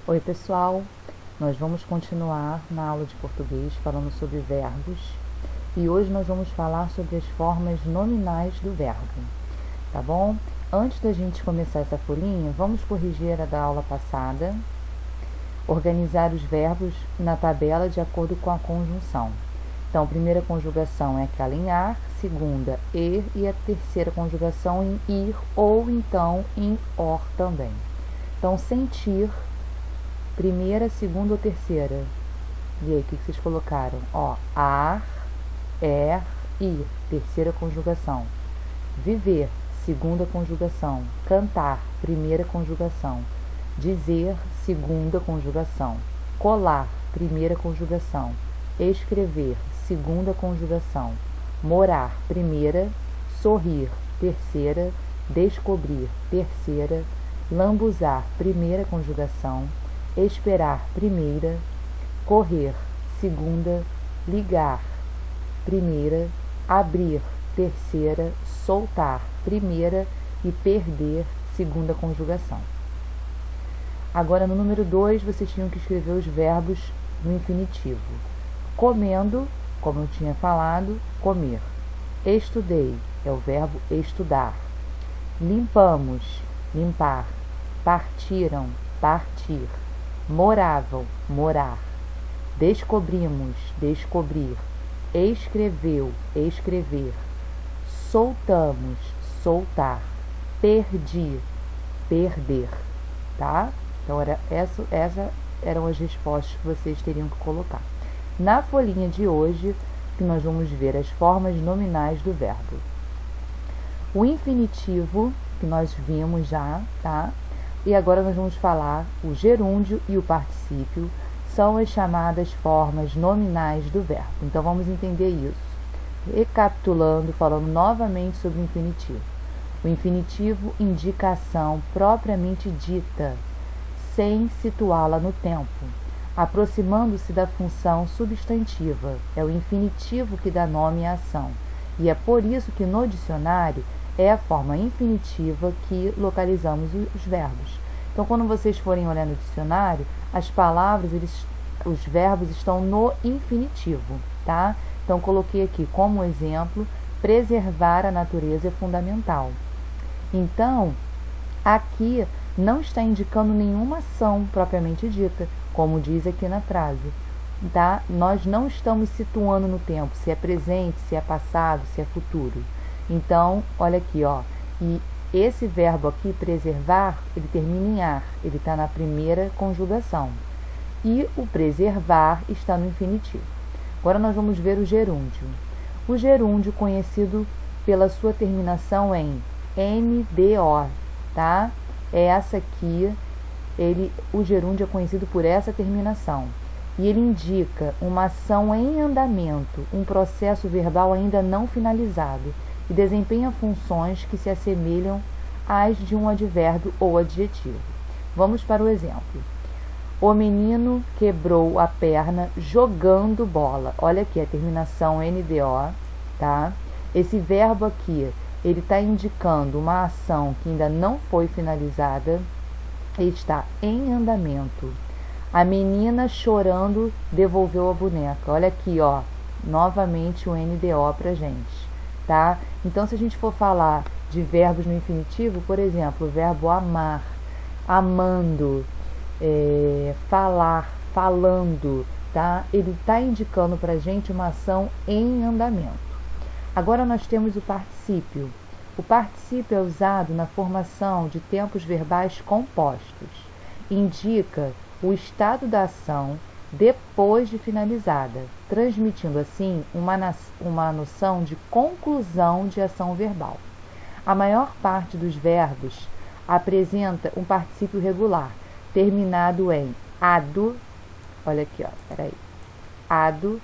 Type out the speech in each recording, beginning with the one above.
Oi pessoal, nós vamos continuar na aula de português falando sobre verbos e hoje nós vamos falar sobre as formas nominais do verbo, tá bom? Antes da gente começar essa folhinha, vamos corrigir a da aula passada, organizar os verbos na tabela de acordo com a conjunção. Então, a primeira conjugação é aquela em ar, segunda, er e a terceira conjugação em ir ou então em or também. Então, sentir, primeira, segunda ou terceira? E aí, o que vocês colocaram? Ó, ar, er, ir, terceira conjugação. Viver, segunda conjugação. Cantar, primeira conjugação. Dizer, segunda conjugação. Colar, primeira conjugação. Escrever, segunda conjugação. Morar, primeira. Sorrir, terceira. Descobrir, terceira. Lambuzar, primeira conjugação. Esperar, primeira. Correr, segunda. Ligar, primeira. Abrir, terceira. Soltar, primeira. E perder, segunda conjugação. Agora, no número 2, vocês tinham que escrever os verbos no infinitivo. Comendo, como eu tinha falado, comer. Estudei, é o verbo estudar. Limpamos, limpar. Partiram, partir. Moravam, morar. Descobrimos, descobrir. Escreveu, escrever. Soltamos, soltar. Perdi, perder, tá? Então, essas eram as respostas que vocês teriam que colocar. Na folhinha de hoje, que nós vamos ver as formas nominais do verbo. O infinitivo, que nós vimos já, tá? E agora nós vamos falar o gerúndio e o particípio, são as chamadas formas nominais do verbo. Então, vamos entender isso. Recapitulando, falando novamente sobre o infinitivo. O infinitivo indica a ação propriamente dita, sem situá-la no tempo, aproximando-se da função substantiva. É o infinitivo que dá nome à ação. E é por isso que no dicionário é a forma infinitiva que localizamos os verbos. Então, quando vocês forem olhar no dicionário, as palavras, os verbos estão no infinitivo, tá? Então, coloquei aqui como exemplo, preservar a natureza é fundamental. Então, aqui não está indicando nenhuma ação propriamente dita, como diz aqui na frase, tá? Nós não estamos situando no tempo, se é presente, se é passado, se é futuro. Então, olha aqui, ó, e esse verbo aqui, preservar, ele termina em ar, ele está na primeira conjugação. E o preservar está no infinitivo. Agora nós vamos ver o gerúndio. O gerúndio, conhecido pela sua terminação em NDO, tá? Essa aqui, o gerúndio é conhecido por essa terminação. E ele indica uma ação em andamento, um processo verbal ainda não finalizado, e desempenha funções que se assemelham às de um advérbio ou adjetivo. Vamos para o exemplo. O menino quebrou a perna jogando bola. Olha aqui a terminação NDO, tá? Esse verbo aqui, ele está indicando uma ação que ainda não foi finalizada e está em andamento. A menina chorando devolveu a boneca. Olha aqui, ó, novamente o NDO pra gente, tá? Então, se a gente for falar de verbos no infinitivo, por exemplo, o verbo amar, amando, falar, falando, tá? Ele está indicando pra gente uma ação em andamento. Agora nós temos o particípio. O particípio é usado na formação de tempos verbais compostos. Indica o estado da ação depois de finalizada, transmitindo assim uma noção de conclusão de ação verbal. A maior parte dos verbos apresenta um particípio regular, terminado em ado, olha aqui, ó, peraí, ado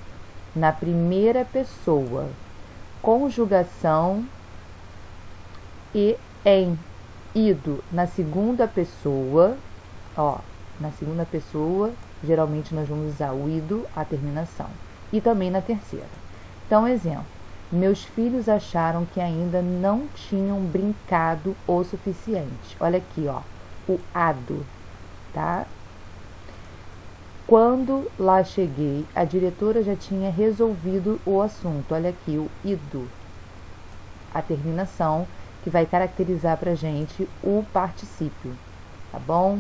na primeira pessoa, conjugação e em, ido na segunda pessoa, ó, na segunda pessoa, geralmente nós vamos usar o ido, a terminação, e também na terceira. Então, exemplo, meus filhos acharam que ainda não tinham brincado o suficiente. Olha aqui, ó, o ado, tá? Quando lá cheguei, a diretora já tinha resolvido o assunto. Olha aqui, o ido. A terminação que vai caracterizar pra gente o particípio, tá bom?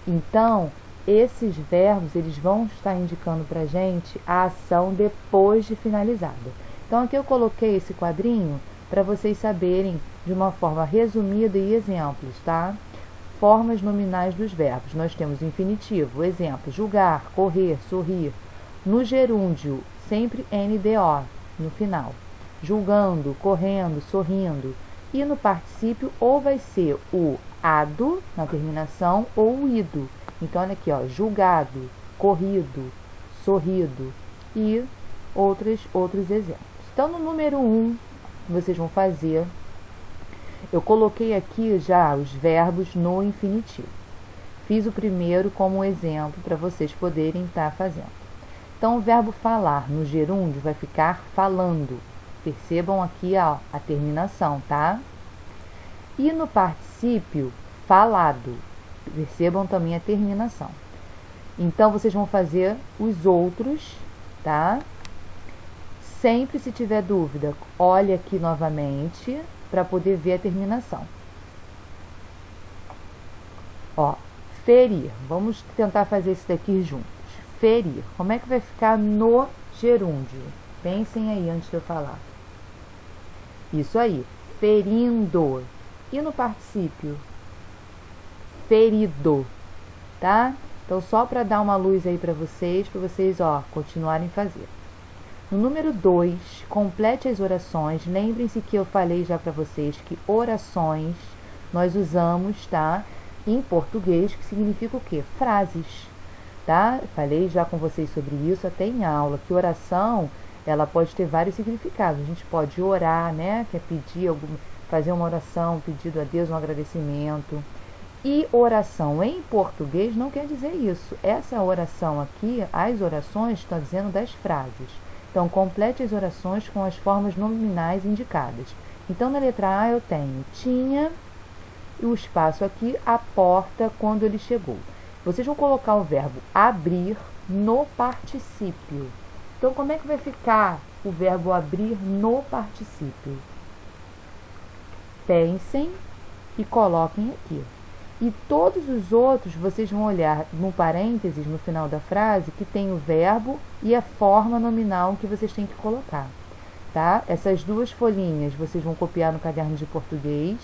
Então, esses verbos, eles vão estar indicando pra gente a ação depois de finalizada. Então, aqui eu coloquei esse quadrinho para vocês saberem de uma forma resumida e exemplos, tá? Formas nominais dos verbos. Nós temos o infinitivo, exemplo, julgar, correr, sorrir. No gerúndio, sempre NDO no final. Julgando, correndo, sorrindo. E no particípio, ou vai ser o ado na terminação ou o ido. Então, olha aqui, ó, julgado, corrido, sorrido e outros exemplos. Então, no número 1, vocês vão fazer. Eu coloquei aqui já os verbos no infinitivo. Fiz o primeiro como exemplo para vocês poderem estar fazendo. Então, o verbo falar no gerúndio vai ficar falando. Percebam aqui ó, a terminação, tá? E no particípio, falado. Percebam também a terminação. Então, vocês vão fazer os outros, tá? Sempre, se tiver dúvida, olhe aqui novamente para poder ver a terminação. Ó, ferir. Vamos tentar fazer isso daqui juntos. Ferir. Como é que vai ficar no gerúndio? Pensem aí antes de eu falar. Isso aí. Ferindo. E no particípio? Ferido. Tá? Então, só para dar uma luz aí para vocês, ó, continuarem fazendo. No número 2, complete as orações. Lembrem-se que eu falei já para vocês que orações nós usamos, tá? Em português, que significa o quê? Frases, tá? Falei já com vocês sobre isso até em aula, que oração, ela pode ter vários significados. A gente pode orar, né? Que é pedir fazer uma oração, um pedido a Deus, um agradecimento. E oração em português não quer dizer isso. Essa oração aqui, as orações, estão dizendo das frases. Então, complete as orações com as formas nominais indicadas. Então, na letra A eu tenho tinha, e o espaço aqui, a porta, quando ele chegou. Vocês vão colocar o verbo abrir no particípio. Então, como é que vai ficar o verbo abrir no particípio? Pensem e coloquem aqui. E todos os outros, vocês vão olhar no parênteses, no final da frase, que tem o verbo e a forma nominal que vocês têm que colocar, tá? Essas duas folhinhas vocês vão copiar no caderno de português,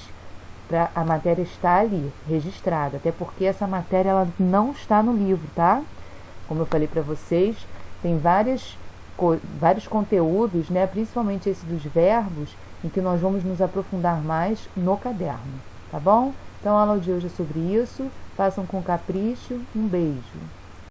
para a matéria estar ali, registrada, até porque essa matéria ela não está no livro, tá? Como eu falei para vocês, tem vários conteúdos, né? Principalmente esse dos verbos, em que nós vamos nos aprofundar mais no caderno, tá bom? Então, a aula de hoje é sobre isso. Façam com capricho. Um beijo.